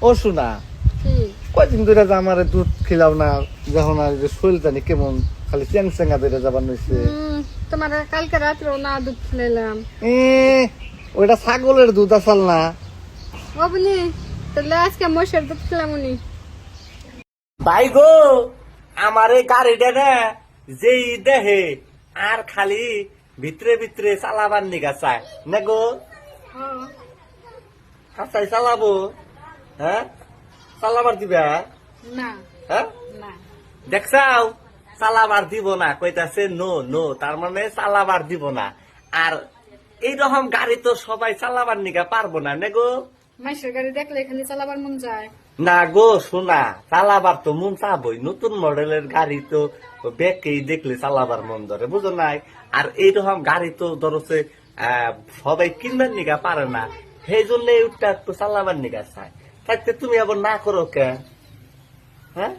ও শোনা, কি কয়দিন ধরে যে আমার দুধ খিলাও না, যখন আর শরীর জানি কেমন খালি চ্যাং চ্যাঙ্গা ধরে যাবার নইছে। তোমার কালকে রাত্রেও না দুধ খেলাম। ওইটা ছাগলের দুধ আসল না। ও বুনি, তাহলে আজকে মশের দুধ খেলাম উনি। ভাই গো, আমার এই গাড়িটা না যেই দেহে আর খালি ভিতরে ভিতরে চালাবার নিগা চায় না গো। হাসাই চালাবো, হ্যাঁ চালাবার দিবা, না হ্যাঁ না দেখছাও চালাবার দিব না, কইতাছে নো নো, তার মানে চালাবার দিব না। আর এইরকম গাড়ি তো সবাই চালাবার নিগা পারবো না না গো। মাসের গাড়ি দেখলে এখানে চালাবার মন যায়। না গো শোনা, চালাবার তো মন চাবই, নতুন মডেলের গাড়ি তো বেকেই দেখলে চালাবার মন ধরে, বুঝো নাই। আর এইরকম গাড়ি তো ধরছে সবাই কিনবার নিগা পারে না, সেই জন্য ওটা একটু চালাবার নিগা চায়। তাইতে তুমি আবার না করো কে? হ্যাঁ,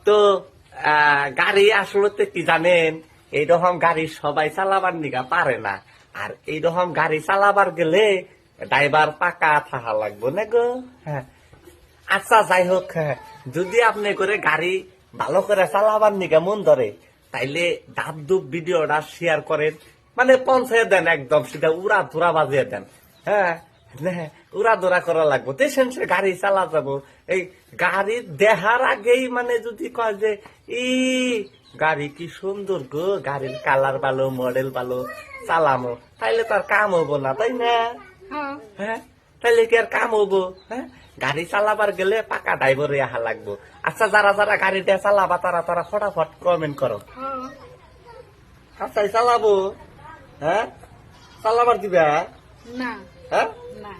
তো গাড়ি আসলে কি জানেন, এইরকম গাড়ি সবাই চালাবার নিগা পারে না। আর এইরকম গাড়ি চালাবার গেলে ড্রাইভার পাকা থাকা লাগবো না গো। হ্যাঁ, আচ্ছা যাই হোক, যদি আপনি করে গাড়ি ভালো করে চালাবার নিগা মন ধরে, তাইলে ডাব ডুব ভিডিওটা শেয়ার করেন, মানে পৌঁছে দেন, একদম সেটা উড়া ধুরা বাজিয়ে দেন। হ্যাঁ, উড়া ধরা করা লাগবো, তেছেন সে গাড়ি চালা যাবো। এই গাড়ি দেখার আগেই মানে যদি কয় যে ই গাড়ি কি সুন্দর গো, গাড়ির কালার ভালো, মডেল ভালো, চালামো, তাইলে তার কাম হবো না, তাই না? হ্যাঁ, তাইলে কি আর কাম হবো? হ্যাঁ, গাড়ি চালাবার গেলে পাকা ড্রাইভারে আহা লাগবো। আচ্ছা, যারা যারা গাড়িটা চালাবা তারা তারা ফটাফট কমেন্ট করো। আচ্ছা চালাবো, হ্যাঁ চালাবার দিবা, না হ্যাঁ না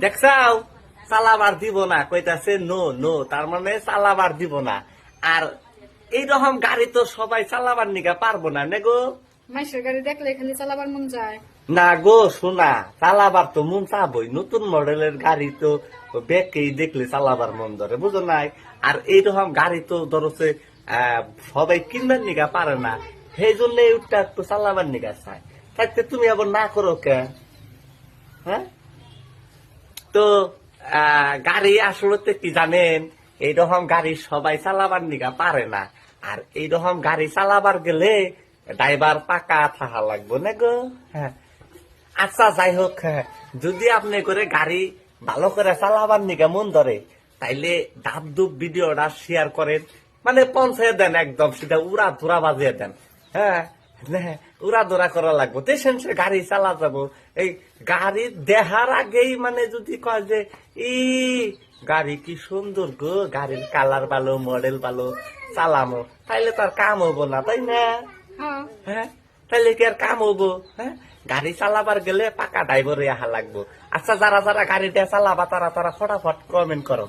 দেখছাও চালাবার দিব না, কইতাছে নো নো, তার মানে চালাবার দিব না। আর এইরকম গাড়ি তো সবাই চালাবার নিগা পারবো না না গো। মাসের গাড়ি দেখলে এখানে চালাবার মন যায়। না গো শোনা, চালাবার তো মন চাবই, নতুন মডেলের গাড়ি তো বেকেই দেখলে চালাবার মন ধরে, বুঝো নাই। আর এইরকম গাড়ি তো ধরছে সবাই কিনবার নিগা পারে না, সেই জন্য ওটা একটু চালাবার নিগা চায়। তাইতে তুমি আবার না করো কে? হ্যাঁ, তো গাড়ি আসলে কি জানেন, এইরকম গাড়ি সবাই চালাবার নিগা পারে না। আর এইরকম গাড়ি চালাবার গেলে ড্রাইভার পাকা থাকা লাগবো না গো। হ্যাঁ, আচ্ছা যাই হোক, যদি আপনি করে গাড়ি ভালো করে চালাবার নিগা মন ধরে, তাইলে ডাব ডুব ভিডিওটা শেয়ার করেন, মানে পৌঁছে দেন, একদম সেটা উড়া ধুরা বাজিয়ে দেন। হ্যাঁ, উড়া ধরা করা লাগবো, তেছেন সে গাড়ি চালা যাবো। এই গাড়ি দেখার আগেই মানে যদি কয় যে ই গাড়ি কি সুন্দর গো, গাড়ির কালার ভালো, মডেল ভালো, চালামো, তাইলে তার কাম হবো না, তাই না? হ্যাঁ, তাইলে কি আর কাম হবো? হ্যাঁ, গাড়ি চালাবার গেলে পাকা ড্রাইভারে আহা লাগবো। আচ্ছা, যারা যারা গাড়িটা চালাবা তারা তারা ফটাফট কমেন্ট করো।